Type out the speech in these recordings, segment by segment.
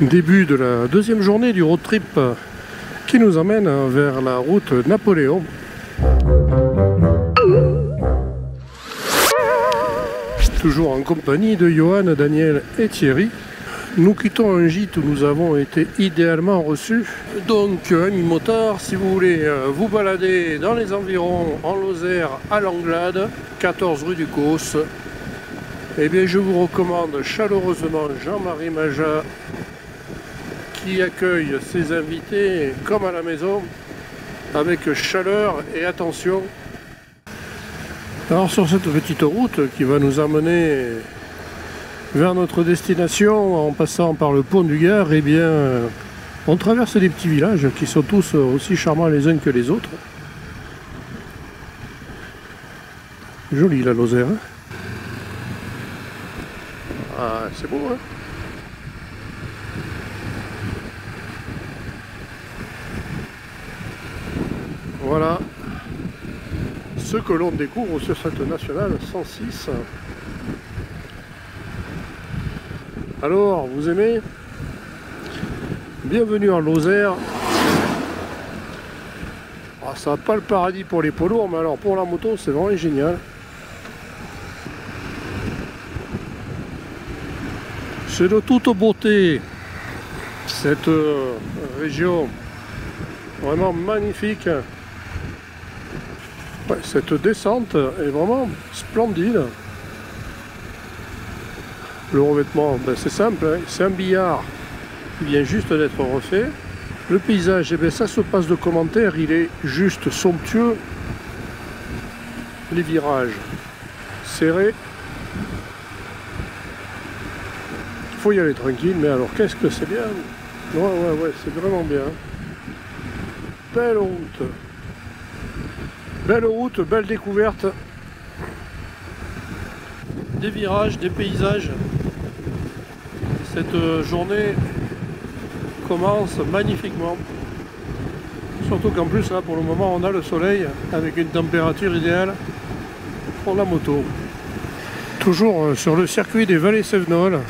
Début de la deuxième journée du road trip qui nous emmène vers la route Napoléon. Toujours en compagnie de Johan, Daniel et Thierry. Nous quittons un gîte où nous avons été idéalement reçus. Donc, amis motards, si vous voulez vous balader dans les environs en Lozère à Langlade, 14 rue du Causse, eh bien, je vous recommande chaleureusement Jean-Marie Majat qui accueille ses invités comme à la maison, avec chaleur et attention. Alors, sur cette petite route qui va nous amener vers notre destination en passant par le pont du Gard, eh bien, on traverse des petits villages qui sont tous aussi charmants les uns que les autres. Joli la Lozère, hein? Ah, c'est beau, hein? Voilà ce que l'on découvre sur cette nationale 106. Alors, vous aimez? Bienvenue en Lozère. Ah, ça n'a pas le paradis pour les poids lourds, mais alors pour la moto, c'est vraiment génial. C'est de toute beauté cette région, vraiment magnifique. Ouais, cette descente est vraiment splendide. Le revêtement, ben c'est simple, hein, c'est un billard qui vient juste d'être refait. Le paysage, eh ben ça se passe de commentaires, il est juste somptueux. Les virages serrés. Il faut y aller tranquille, mais alors qu'est-ce que c'est bien. Ouais, c'est vraiment bien. Belle route. Belle route, belle découverte. Des virages, des paysages. Cette journée commence magnifiquement. Surtout qu'en plus, là, pour le moment, on a le soleil avec une température idéale pour la moto. Toujours sur le circuit des Vallées Sévenols.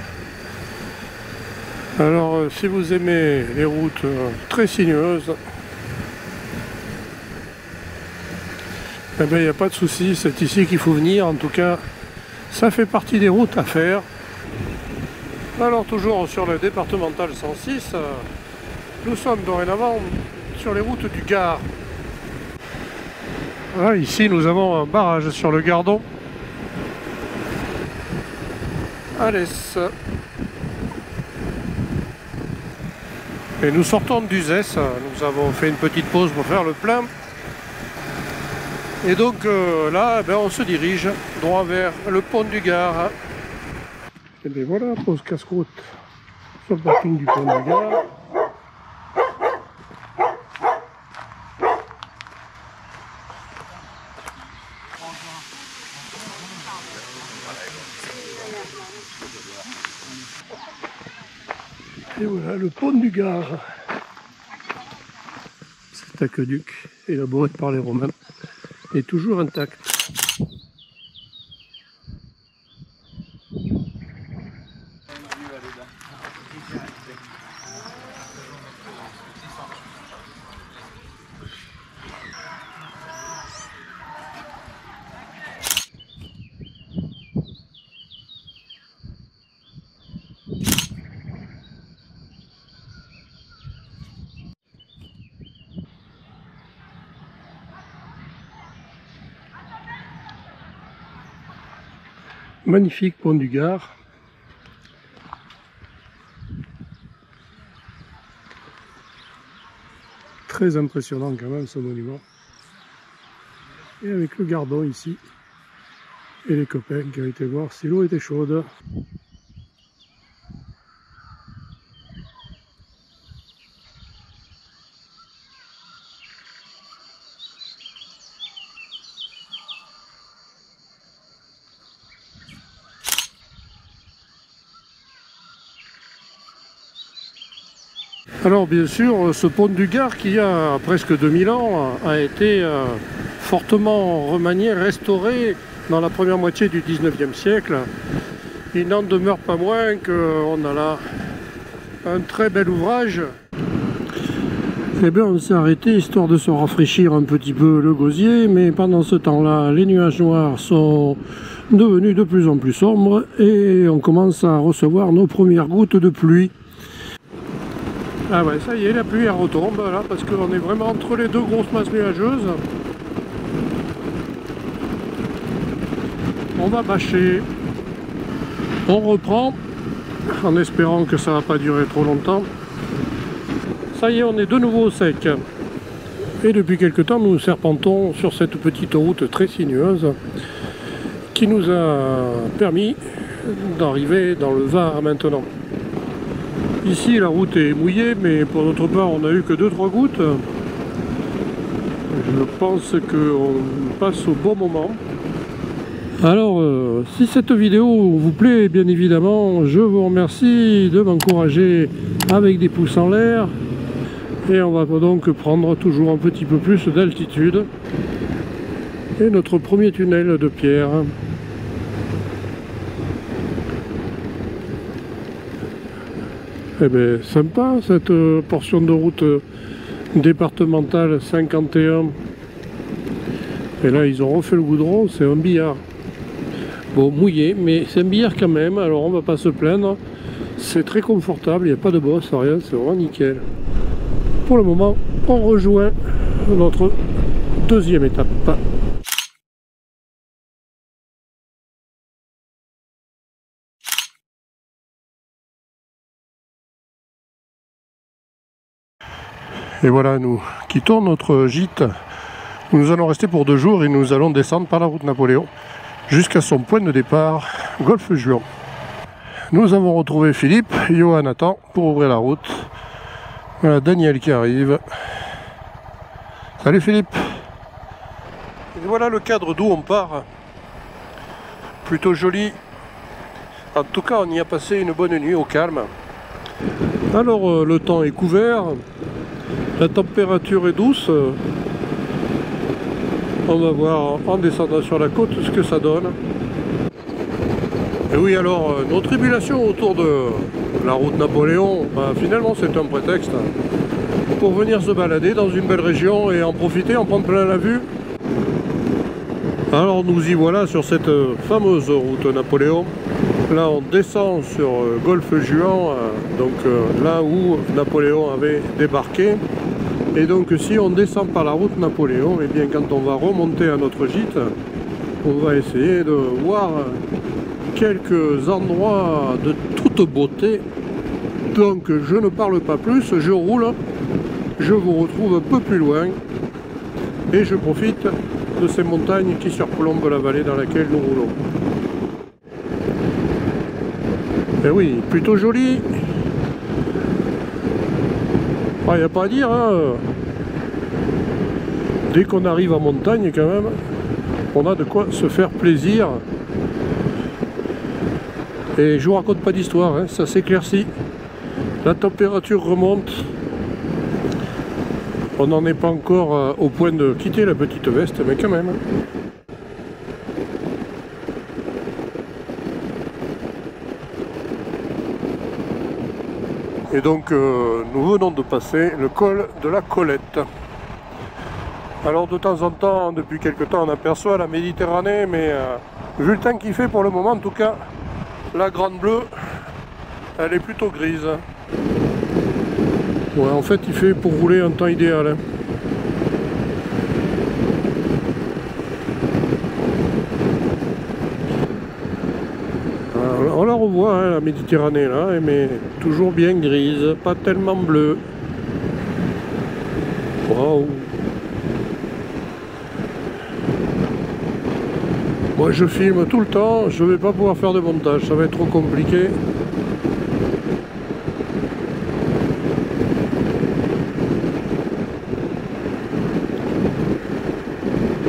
Alors, si vous aimez les routes très sinueuses, eh bien, il n'y a pas de souci, c'est ici qu'il faut venir. En tout cas, ça fait partie des routes à faire. Alors, toujours sur le départemental 106, nous sommes dorénavant sur les routes du Gard. Ah, ici, nous avons un barrage sur le Gardon. Alès. Et nous sortons d'Uzès. Nous avons fait une petite pause pour faire le plein. Et donc là, ben, on se dirige droit vers le pont du Gard. Et bien voilà, pause casse-croûte sur le parking du pont du Gard. Et voilà le pont du Gard. Cet aqueduc élaboré par les Romains est toujours intact. Magnifique pont du Gard. Très impressionnant quand même ce monument. Et avec le Gardon ici. Et les copains qui ont été voir si l'eau était chaude. Alors bien sûr, ce pont du Gard qui a presque 2000 ans a été fortement remanié, restauré dans la première moitié du 19e siècle. Il n'en demeure pas moins qu'on a là un très bel ouvrage. Eh bien, on s'est arrêté histoire de se rafraîchir un petit peu le gosier, mais pendant ce temps-là, les nuages noirs sont devenus de plus en plus sombres et on commence à recevoir nos premières gouttes de pluie. Ah ouais, ça y est, la pluie elle retombe là, parce qu'on est vraiment entre les deux grosses masses nuageuses. On va bâcher. On reprend, en espérant que ça ne va pas durer trop longtemps. Ça y est, on est de nouveau au sec. Et depuis quelque temps, nous serpentons sur cette petite route très sinueuse qui nous a permis d'arriver dans le Var maintenant. Ici, la route est mouillée, mais pour notre part, on n'a eu que 2-3 gouttes. Je pense qu'on passe au bon moment. Alors, si cette vidéo vous plaît, bien évidemment, je vous remercie de m'encourager avec des pouces en l'air. Et on va donc prendre toujours un petit peu plus d'altitude. Et notre premier tunnel de pierre. Eh bien, sympa cette portion de route départementale 51. Et là, ils ont refait le goudron, c'est un billard. Bon, mouillé, mais c'est un billard quand même, alors on va pas se plaindre. C'est très confortable, il n'y a pas de bosse, rien, c'est vraiment nickel. Pour le moment, on rejoint notre deuxième étape. Et voilà, nous quittons notre gîte. Nous allons rester pour 2 jours et nous allons descendre par la route Napoléon jusqu'à son point de départ, Golfe-Juan. Nous avons retrouvé Philippe, Johan attend pour ouvrir la route. Voilà Daniel qui arrive. Salut Philippe. Et voilà le cadre d'où on part. Plutôt joli. En tout cas, on y a passé une bonne nuit au calme. Alors, le temps est couvert. La température est douce. On va voir en descendant sur la côte ce que ça donne. Et oui, alors, nos tribulations autour de la route Napoléon, finalement c'est un prétexte pour venir se balader dans une belle région et en profiter, en prendre plein la vue. Alors nous y voilà sur cette fameuse route Napoléon. Là on descend sur Golfe-Juan, donc là où Napoléon avait débarqué. Et donc si on descend par la route Napoléon, et bien quand on va remonter à notre gîte, on va essayer de voir quelques endroits de toute beauté. Donc je ne parle pas plus, je roule, je vous retrouve un peu plus loin et je profite de ces montagnes qui surplombent la vallée dans laquelle nous roulons. Et oui, plutôt joli. Il n'y a pas à dire, hein. Dès qu'on arrive en montagne quand même, on a de quoi se faire plaisir. Et je vous raconte pas d'histoire, hein, ça s'éclaircit. La température remonte. On n'en est pas encore au point de quitter la petite veste, mais quand même. Et donc nous venons de passer le col de la Colette. Alors de temps en temps, depuis quelques temps, on aperçoit la Méditerranée, mais vu le temps qu'il fait pour le moment, en tout cas, la Grande Bleue, elle est plutôt grise. Ouais, en fait, il fait pour rouler un temps idéal. Hein. On la revoit, hein, la Méditerranée, là, mais toujours bien grise, pas tellement bleue. Waouh! Moi, je filme tout le temps, je vais pas pouvoir faire de montage, ça va être trop compliqué.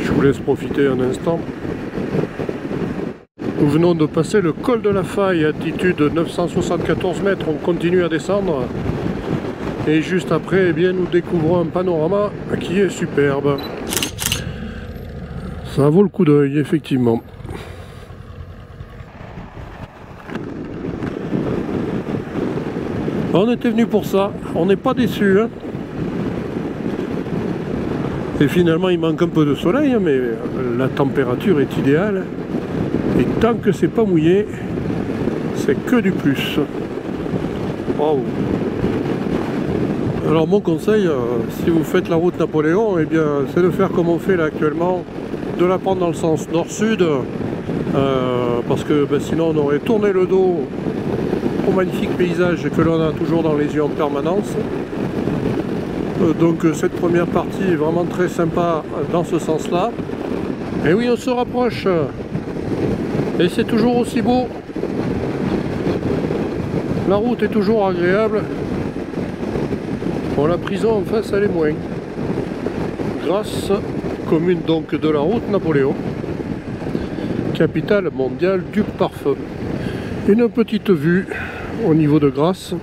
Je vous laisse profiter un instant. Nous venons de passer le col de la Faille, altitude 974 mètres, on continue à descendre. Et juste après, eh bien, nous découvrons un panorama qui est superbe. Ça vaut le coup d'œil, effectivement. On était venu pour ça, on n'est pas déçus. Hein. Et finalement il manque un peu de soleil, mais la température est idéale. Et tant que c'est pas mouillé, c'est que du plus. Wow. Alors mon conseil, si vous faites la route Napoléon, eh bien c'est de faire comme on fait là actuellement, de la prendre dans le sens nord-sud, parce que sinon on aurait tourné le dos au magnifique paysage que l'on a toujours dans les yeux en permanence. Donc cette première partie est vraiment très sympa dans ce sens-là. Et oui, on se rapproche. Et c'est toujours aussi beau. La route est toujours agréable. Bon, la prison en face, elle est moins. Grasse, commune donc de la route Napoléon, capitale mondiale du parfum. Une petite vue au niveau de Grasse.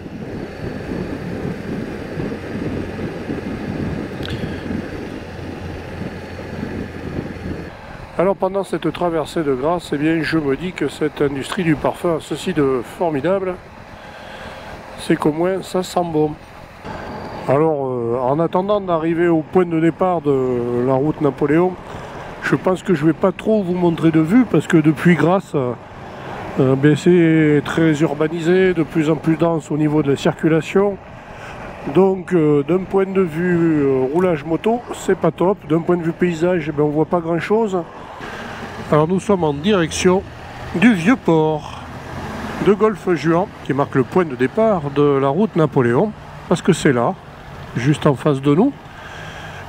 Alors pendant cette traversée de Grasse, eh bien, je me dis que cette industrie du parfum a ceci de formidable, c'est qu'au moins ça sent bon. Alors en attendant d'arriver au point de départ de la route Napoléon, je pense que je ne vais pas trop vous montrer de vue parce que depuis Grasse, c'est très urbanisé, de plus en plus dense au niveau de la circulation. Donc d'un point de vue roulage moto, c'est pas top. D'un point de vue paysage, on voit pas grand chose. Alors nous sommes en direction du Vieux-Port de Golfe-Juan, qui marque le point de départ de la route Napoléon, parce que c'est là, juste en face de nous,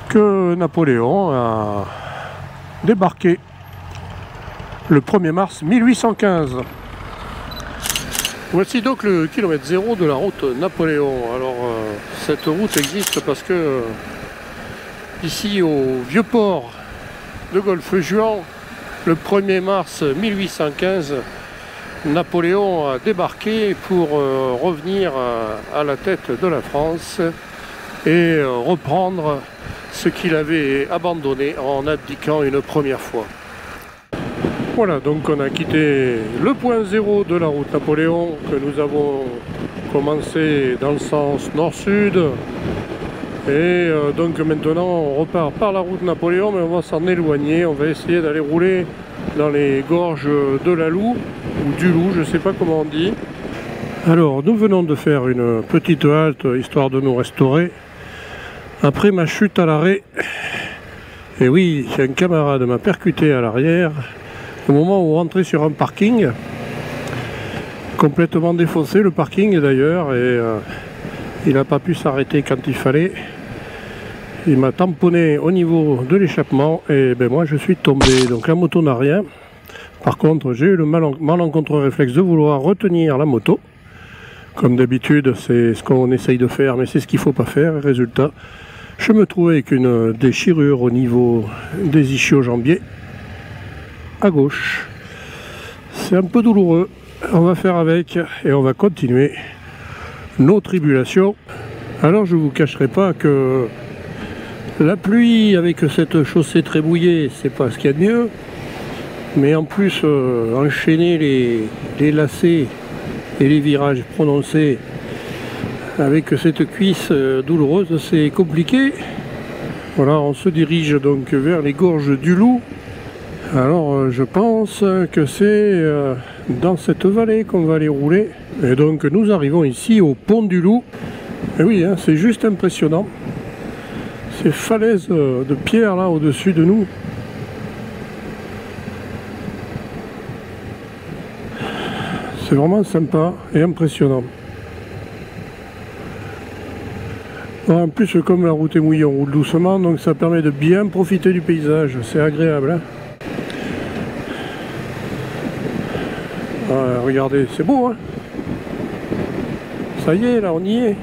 que Napoléon a débarqué le 1er mars 1815. Voici donc le kilomètre 0 de la route Napoléon. Alors cette route existe parce que ici au Vieux-Port de Golfe-Juan, le 1er mars 1815, Napoléon a débarqué pour revenir à la tête de la France et reprendre ce qu'il avait abandonné en abdiquant une première fois. Voilà, donc on a quitté le point 0 de la route Napoléon que nous avons commencé dans le sens nord-sud. Et donc maintenant on repart par la route Napoléon, mais on va s'en éloigner, on va essayer d'aller rouler dans les gorges de la Loue, ou du Loup, je ne sais pas comment on dit. Alors nous venons de faire une petite halte, histoire de nous restaurer, après ma chute à l'arrêt. Et oui, un camarade m'a percuté à l'arrière, au moment où on rentrait sur un parking, complètement défoncé le parking d'ailleurs, et il n'a pas pu s'arrêter quand il fallait. Il m'a tamponné au niveau de l'échappement et moi je suis tombé. Donc la moto n'a rien. Par contre j'ai eu le malencontreux réflexe de vouloir retenir la moto. Comme d'habitude c'est ce qu'on essaye de faire, mais c'est ce qu'il ne faut pas faire. Résultat, je me trouvais avec une déchirure au niveau des ischio-jambiers à gauche. C'est un peu douloureux. On va faire avec et on va continuer nos tribulations. Alors je ne vous cacherai pas que la pluie avec cette chaussée très mouillée, c'est pas ce qu'il y a de mieux. Mais en plus, enchaîner les lacets et les virages prononcés avec cette cuisse douloureuse, c'est compliqué. Voilà, on se dirige donc vers les gorges du Loup. Alors je pense que c'est dans cette vallée qu'on va aller rouler. Et donc nous arrivons ici au pont du Loup. Et oui, hein, c'est juste impressionnant. Ces falaises de pierre là au-dessus de nous. C'est vraiment sympa et impressionnant. En plus, comme la route est mouillée, on roule doucement, donc ça permet de bien profiter du paysage. C'est agréable. Hein. Regardez, c'est beau. Hein. Ça y est, là, on y est.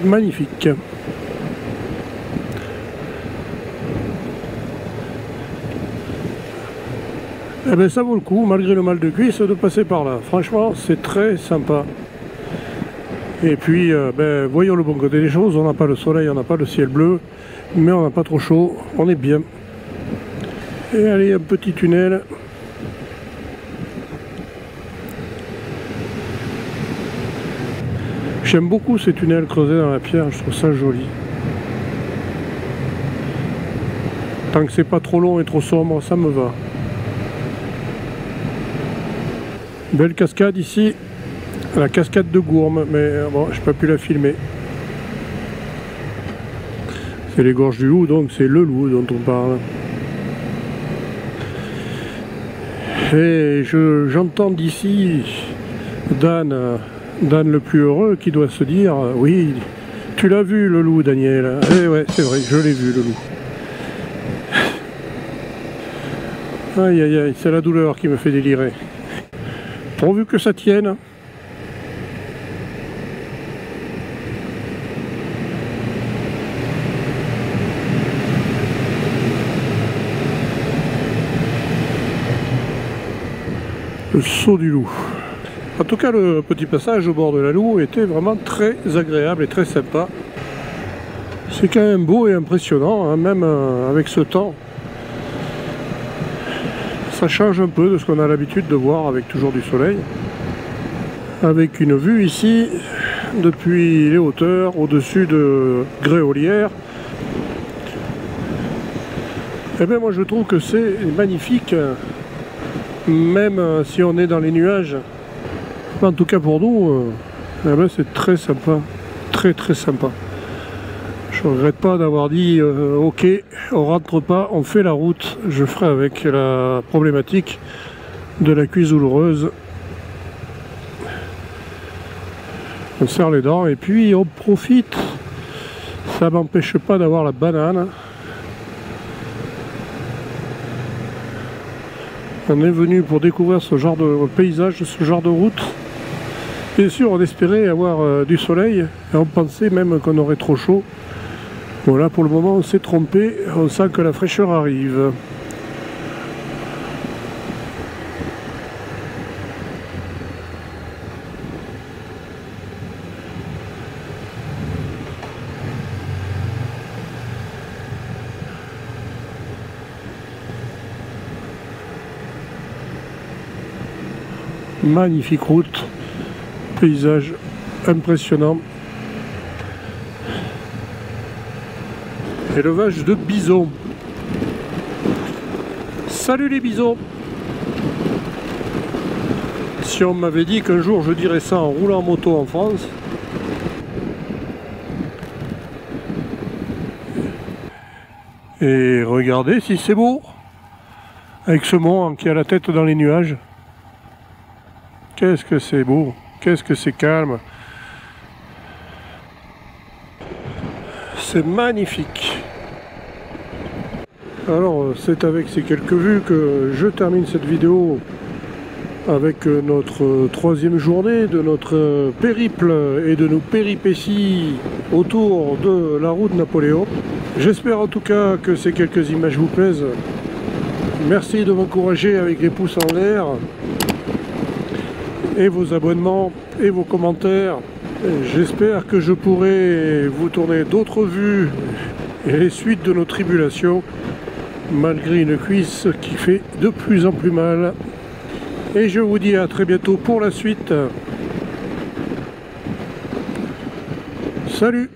Magnifique. Eh bien ça vaut le coup, malgré le mal de cuisse, de passer par là. Franchement, c'est très sympa. Et puis, voyons le bon côté des choses. On n'a pas le soleil, on n'a pas le ciel bleu, mais on n'a pas trop chaud. On est bien. Et allez, un petit tunnel J'aime beaucoup ces tunnels creusés dans la pierre, je trouve ça joli. Tant que c'est pas trop long et trop sombre, ça me va. Belle cascade ici, la cascade de Gourme, mais bon, j'ai pas pu la filmer. C'est les gorges du Loup, donc c'est le Loup dont on parle. Et j'entends d'ici Dan le plus heureux qui doit se dire oui, tu l'as vu le loup, Daniel. Eh ouais, c'est vrai, je l'ai vu le loup. Aïe aïe aïe, c'est la douleur qui me fait délirer. Pourvu que ça tienne. Le saut du loup. En tout cas, le petit passage au bord de la Loue était vraiment très agréable et très sympa. C'est quand même beau et impressionnant, hein, même avec ce temps. Ça change un peu de ce qu'on a l'habitude de voir avec toujours du soleil. Avec une vue ici, depuis les hauteurs, au-dessus de Gréolière. Eh bien moi je trouve que c'est magnifique, même si on est dans les nuages. En tout cas pour nous, eh ben c'est très sympa, très très sympa. Je ne regrette pas d'avoir dit ok, on rentre pas, on fait la route. Je ferai avec la problématique de la cuisse douloureuse. On serre les dents et puis on profite. Ça m'empêche pas d'avoir la banane. On est venu pour découvrir ce genre de paysage, ce genre de route. Bien sûr, on espérait avoir du soleil et on pensait même qu'on aurait trop chaud. Voilà, pour le moment, on s'est trompé. On sent que la fraîcheur arrive. Magnifique route, paysage impressionnant. Élevage de bisons. Salut les bisons. Si on m'avait dit qu'un jour je dirais ça en roulant en moto en France. Et regardez si c'est beau. Avec ce mont qui a la tête dans les nuages. Qu'est-ce que c'est beau, qu'est-ce que c'est calme. C'est magnifique. Alors c'est avec ces quelques vues que je termine cette vidéo avec notre troisième journée de notre périple et de nos péripéties autour de la route Napoléon. J'espère en tout cas que ces quelques images vous plaisent. Merci de m'encourager avec les pouces en l'air et vos abonnements et vos commentaires. J'espère que je pourrai vous tourner d'autres vues et les suites de nos tribulations malgré une cuisse qui fait de plus en plus mal. Et je vous dis à très bientôt pour la suite. Salut!